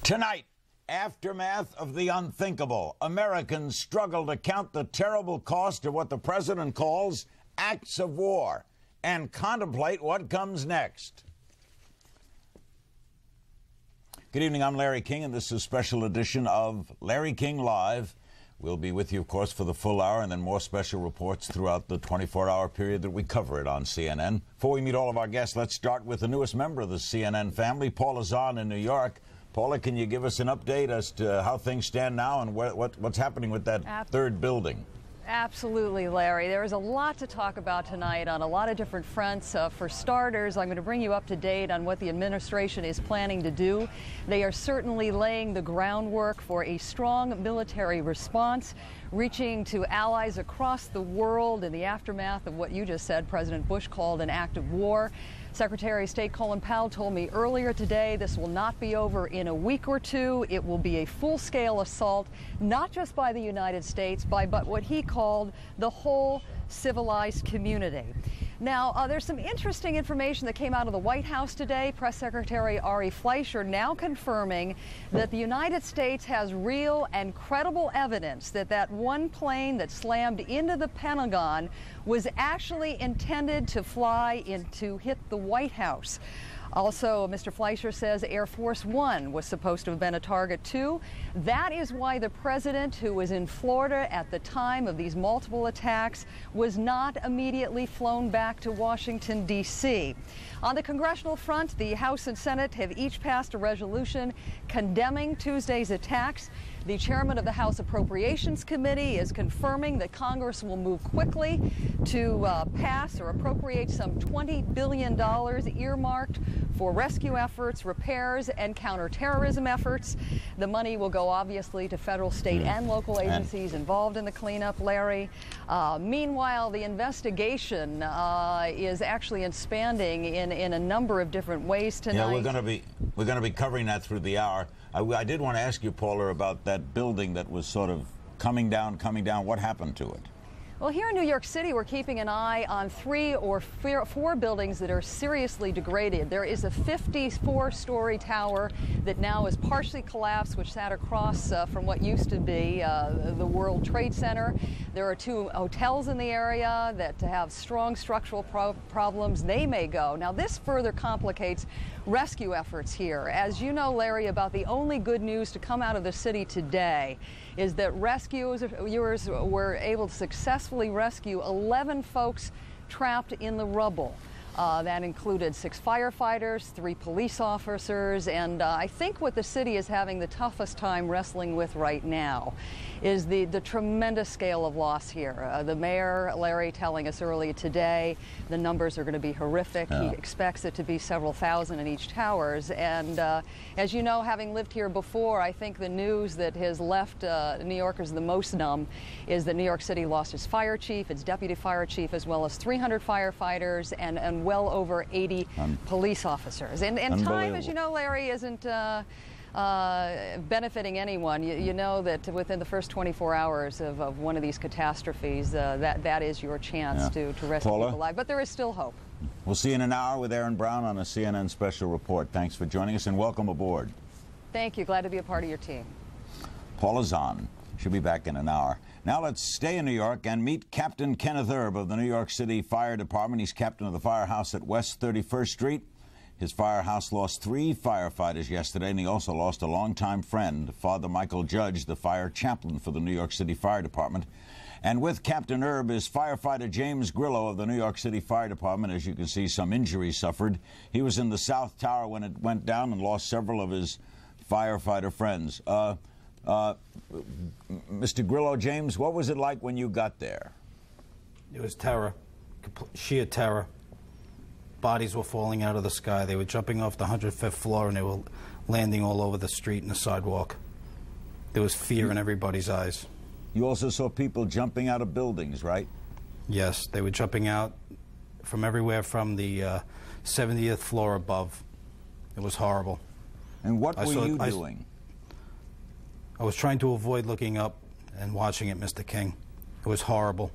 Tonight, aftermath of the unthinkable. Americans struggle to count the terrible cost of what the president calls acts of war and contemplate what comes next. Good evening, I'm Larry King, and this is a special edition of Larry King Live. We'll be with you, of course, for the full hour and then more special reports throughout the 24-hour period that we cover it on CNN. Before we meet all of our guests, let's start with the newest member of the CNN family, Paula Zahn in New York. Paula, can you give us an update as to how things stand now and what's happening with that third building? Absolutely, Larry. There is a lot to talk about tonight on a lot of different fronts. For starters, I'm going to bring you up to date on what the administration is planning to do. They are certainly laying the groundwork for a strong military response, reaching to allies across the world in the aftermath of what you just said President Bush called an act of war. Secretary of State Colin Powell told me earlier today this will not be over in a week or two. It will be a full-scale assault, not just by the United States, but what he called the whole civilized community. Now, there's some interesting information that came out of the White House today. Press Secretary Ari Fleischer now confirming that the United States has real and credible evidence that that one plane that slammed into the Pentagon was actually intended to fly to hit the White House. Also, Mr. Fleischer says Air Force One was supposed to have been a target too. That is why the president, who was in Florida at the time of these multiple attacks, was not immediately flown back to Washington, D.C. On the congressional front, the House and Senate have each passed a resolution condemning Tuesday's attacks. The chairman of the House Appropriations Committee is confirming that Congress will move quickly to pass or appropriate some $20 billion earmarked for rescue efforts, repairs, and counterterrorism efforts. The money will go obviously to federal, state, and local agencies involved in the cleanup, Larry. Meanwhile, the investigation is actually expanding in a number of different ways tonight. Yeah, we're going to be covering that through the hour. I did want to ask you, Paula, about that building that was sort of coming down. What happened to it? Well, here in New York City, we're keeping an eye on 3 or 4 buildings that are seriously degraded. There is a 54-story tower that now is partially collapsed, which sat across from what used to be the World Trade Center. There are 2 hotels in the area that have strong structural problems. They may go. Now, this further complicates rescue efforts here. As you know, Larry, about the only good news to come out of the city today is that rescuers were able to successfully rescue 11 folks trapped in the rubble. That included 6 firefighters, 3 police officers, and I think what the city is having the toughest time wrestling with right now is the tremendous scale of loss here. The mayor, Larry, telling us earlier today the numbers are going to be horrific. He expects it to be several thousand in each towers. And as you know, having lived here before, I think the news that has left New Yorkers the most numb is that New York City lost its fire chief, its deputy fire chief, as well as 300 firefighters and well over 80 police officers. And time, as you know, Larry, isn't benefiting anyone. You know that within the first 24 hours of one of these catastrophes, that is your chance to rescue people alive. But there is still hope. We'll see you in an hour with Aaron Brown on a CNN special report. Thanks for joining us and welcome aboard. Thank you. Glad to be a part of your team. Paula Zahn. She'll be back in an hour. Now let's stay in New York and meet Captain Kenneth Erb of the New York City Fire Department. He's captain of the firehouse at West 31st Street. His firehouse lost 3 firefighters yesterday, and he also lost a longtime friend, Father Michael Judge, the fire chaplain for the New York City Fire Department. And with Captain Erb is firefighter James Grillo of the New York City Fire Department. As you can see, some injuries suffered. He was in the South Tower when it went down and lost several of his firefighter friends. Mr. Grillo, James, what was it like when you got there? It was terror, sheer terror. Bodies were falling out of the sky. They were jumping off the 105th floor and they were landing all over the street and the sidewalk. There was fear in everybody's eyes. You also saw people jumping out of buildings, right? Yes, they were jumping out from everywhere from the 70th floor above. It was horrible. And what were you doing? I was trying to avoid looking up and watching it, Mr. King. It was horrible.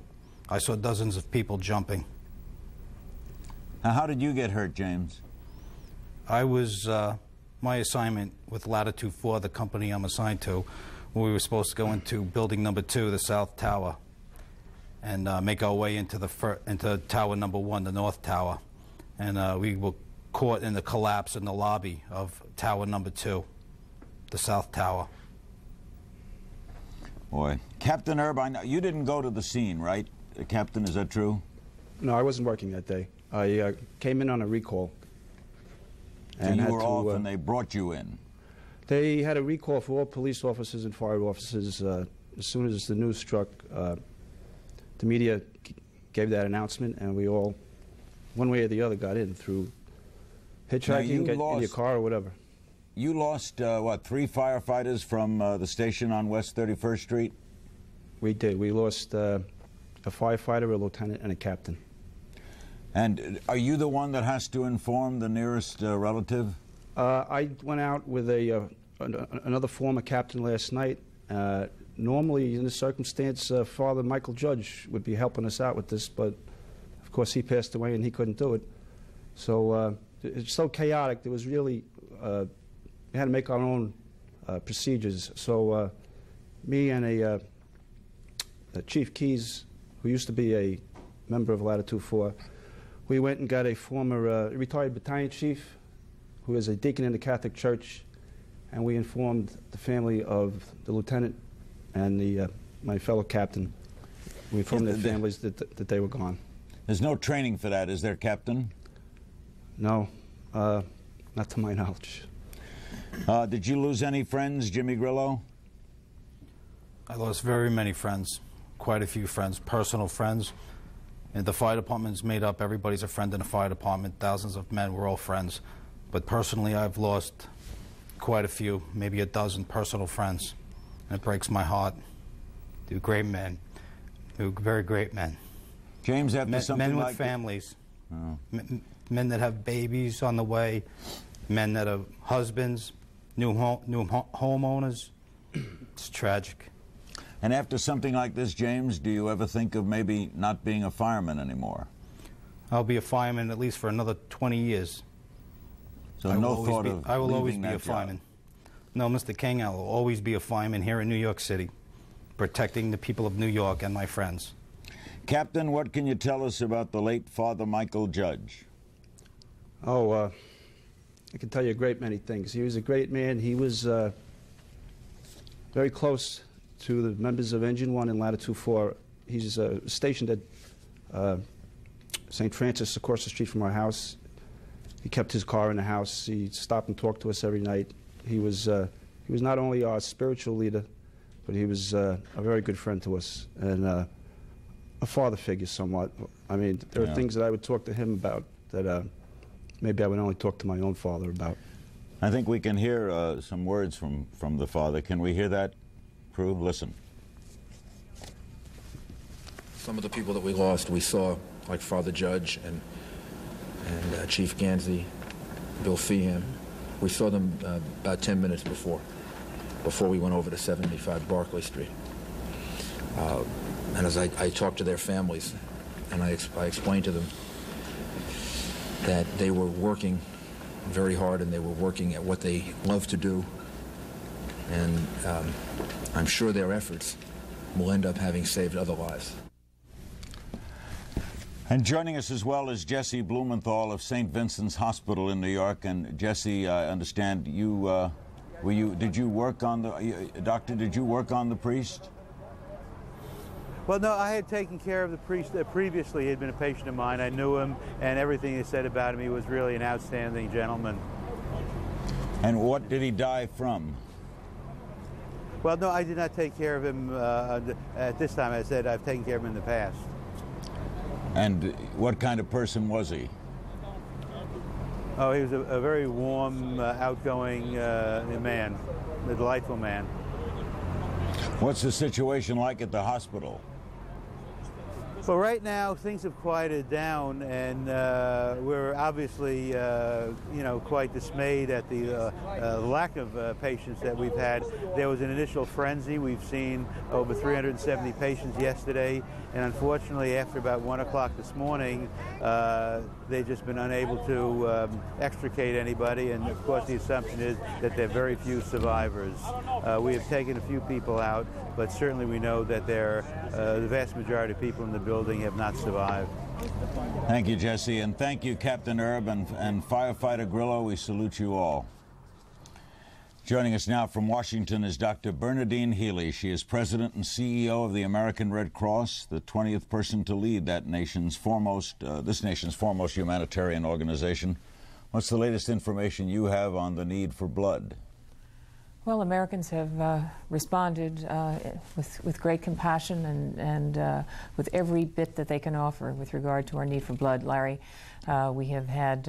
I saw dozens of people jumping. Now, how did you get hurt, James? I was my assignment with Latitude 4, the company I'm assigned to, we were supposed to go into building number 2, the South Tower, and make our way into tower number 1, the North Tower. And we were caught in the collapse in the lobby of tower number 2, the South Tower. Boy. Captain Erb, I know you didn't go to the scene, right? Captain, is that true? No, I wasn't working that day. I came in on a recall. So you were off and they brought you in? They had a recall for all police officers and fire officers. As soon as the news struck, the media gave that announcement, and we all, one way or the other, got in through hitchhiking, get in your car or whatever. You lost, what, 3 firefighters from the station on West 31st Street? We did. We lost a firefighter, a lieutenant, and a captain. And are you the one that has to inform the nearest relative? I went out with another former captain last night. Normally, in this circumstance, Father Michael Judge would be helping us out with this, but of course he passed away and he couldn't do it. So it's so chaotic. There was really, we had to make our own procedures. So me and a Chief Keys, who used to be a member of Latitude 4, we went and got a former retired battalion chief who is a deacon in the Catholic Church, and we informed the family of the lieutenant and my fellow captain. We informed their families that they were gone. There's no training for that, is there, Captain? No, not to my knowledge. Did you lose any friends, Jimmy Grillo? I lost very many friends, quite a few friends, personal friends. And the fire department's made up, everybody's a friend in the fire department, thousands of men, we're all friends. But personally, I've lost quite a few, maybe a dozen personal friends. And it breaks my heart. They're great men. They're very great men. James, after something men with like families. Men that have babies on the way. Men that are husbands, new homeowners. It's tragic. And after something like this, James, do you ever think of maybe not being a fireman anymore? I'll be a fireman at least for another 20 years. So no thought of I will always be leaving a that job? fireman. No, Mr. King, I will always be a fireman here in New York City, protecting the people of New York and my friends. Captain, what can you tell us about the late Father Michael Judge? Oh, I can tell you a great many things. He was a great man. He was very close to the members of Engine 1 and Latitude 4. He's stationed at St. Francis across the street from our house. He kept his car in the house. He stopped and talked to us every night. He was not only our spiritual leader, but he was a very good friend to us and a father figure somewhat. I mean, there are things that I would talk to him about that maybe I would only talk to my own father about. I think we can hear some words from the father. Can we hear that, crew? Listen. Some of the people that we lost, we saw, like Father Judge and Chief Gansey, Bill Feehan. We saw them about 10 minutes before we went over to 75 Barclay Street. And as I talked to their families, and I explained to them that they were working very hard and they were working at what they love to do. And I'm sure their efforts will end up having saved other lives. And joining us as well is Jesse Blumenthal of St. Vincents Hospital in New York. And Jesse, I understand you, did you work on the, doctor, did you work on the priest? Well, no, I had taken care of the priest previously. He had been a patient of mine. I knew him, and everything he said about him, he was really an outstanding gentleman. And what did he die from? Well, no, I did not take care of him at this time. I said I've taken care of him in the past. And what kind of person was he? Oh, he was a very warm, outgoing man, a delightful man. What's the situation like at the hospital? Well, right now things have quieted down, and we're obviously, quite dismayed at the lack of patients that we've had. There was an initial frenzy. We've seen over 370 patients yesterday, and unfortunately, after about 1 o'clock this morning, they've just been unable to extricate anybody, and of course the assumption is that there are very few survivors. We have taken a few people out, but certainly we know that the vast majority of people in the building have not survived. Thank you, Jesse, and thank you, Captain Erb and Firefighter Grillo. We salute you all. Joining us now from Washington is Dr. Bernadine Healy. She is President and CEO of the American Red Cross, the 20th person to lead that nation's foremost, this nation's foremost humanitarian organization. What's the latest information you have on the need for blood? Well, Americans have responded with great compassion and with every bit that they can offer with regard to our need for blood. Larry, we have had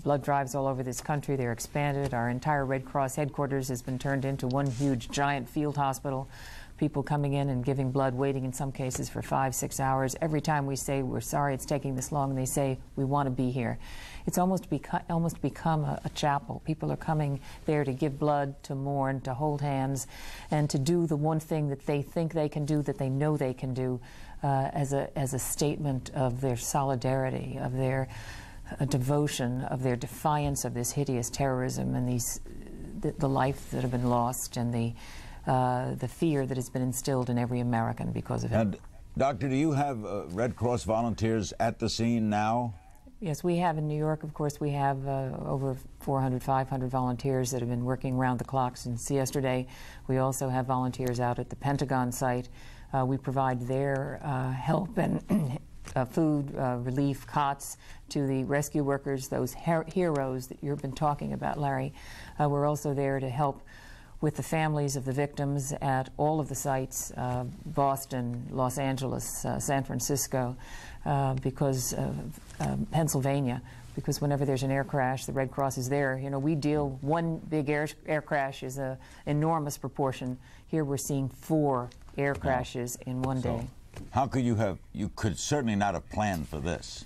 blood drives all over this country. They're expanded. Our entire Red Cross headquarters has been turned into one huge giant field hospital. People coming in and giving blood, waiting in some cases for 5-6 hours. Every time we say, we're sorry it's taking this long, and they say, we want to be here. It's almost become a chapel. People are coming there to give blood, to mourn, to hold hands, and to do the one thing that they think they can do, that they know they can do, as a statement of their solidarity, of their devotion, of their defiance of this hideous terrorism and the life that have been lost and the fear that has been instilled in every American because of it. And, Doctor, do you have Red Cross volunteers at the scene now? Yes, we have in New York, of course. We have over 400, 500 volunteers that have been working round the clock since yesterday. We also have volunteers out at the Pentagon site. We provide their help and food, relief, cots to the rescue workers, those heroes that you've been talking about, Larry. We're also there to help with the families of the victims at all of the sites, Boston, Los Angeles, San Francisco, because Pennsylvania, because whenever there's an air crash, the Red Cross is there. You know, we deal, one big air crash is an enormous proportion. Here we're seeing 4 air crashes in one day. How could you could certainly not have planned for this.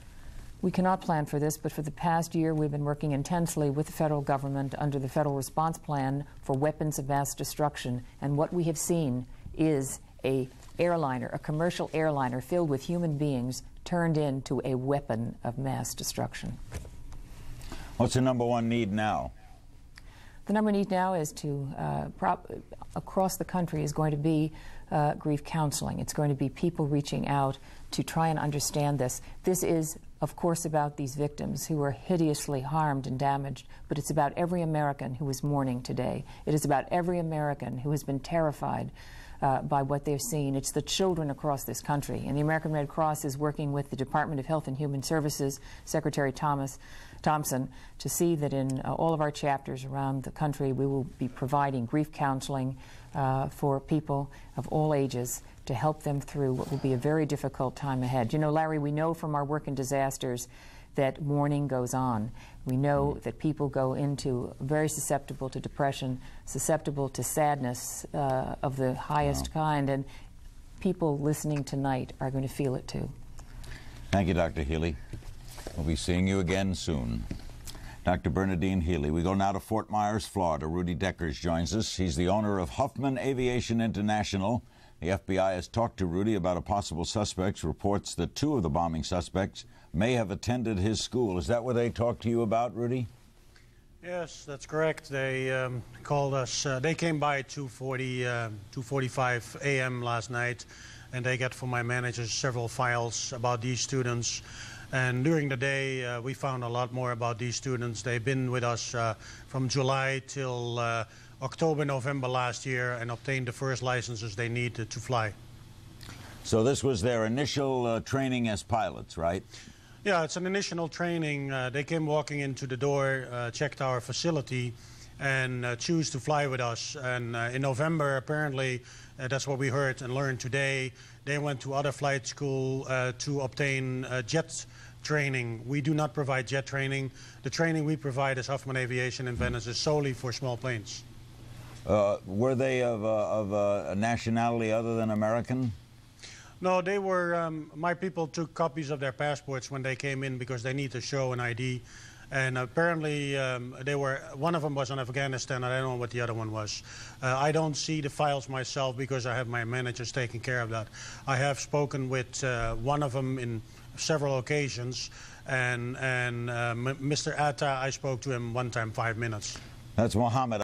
We cannot plan for this, but for the past year we've been working intensely with the federal government under the Federal Response Plan for Weapons of Mass Destruction, and what we have seen is a commercial airliner filled with human beings turned into a weapon of mass destruction. What's the #1 need now? The number need now is to, across the country, is going to be grief counseling. It's going to be people reaching out to try and understand this. This is, of course, about these victims who are hideously harmed and damaged, but it's about every American who is mourning today. It is about every American who has been terrified by what they've seen. It's the children across this country. And the American Red Cross is working with the Department of Health and Human Services, Secretary Thompson, to see that in all of our chapters around the country we will be providing grief counseling for people of all ages to help them through what will be a very difficult time ahead. You know, Larry, we know from our work in disasters that mourning goes on. We know that people go into very susceptible to depression, susceptible to sadness of the highest kind, and people listening tonight are going to feel it too. Thank you, Dr. Healy. We'll be seeing you again soon. Dr. Bernadine Healy. We go now to Fort Myers, Florida. Rudy Deckers joins us. He's the owner of Huffman Aviation International. The FBI has talked to Rudy about a possible suspect. Reports that 2 of the bombing suspects may have attended his school. Is that what they talked to you about, Rudy? Yes, that's correct. They called us. They came by at 2:45 a.m. last night, and they got from my managers several files about these students. And during the day, we found a lot more about these students. They've been with us from July till October, November last year, and obtained the first licenses they needed to fly. So this was their initial training as pilots, right? Yeah, it's an initial training. They came walking into the door, checked our facility, and choose to fly with us. And in November, apparently, that's what we heard and learned today, they went to other flight school to obtain jet training. We do not provide jet training. The training we provide as Huffman Aviation in Venice is solely for small planes. Were they of a nationality other than American? No, they were, my people took copies of their passports when they came in because they need to show an ID. And apparently one of them was in Afghanistan, and I don't know what the other one was. I don't see the files myself because I have my managers taking care of that. I have spoken with one of them in several occasions, and Mr. Atta, I spoke to him one time, 5 minutes. That's Mohammed.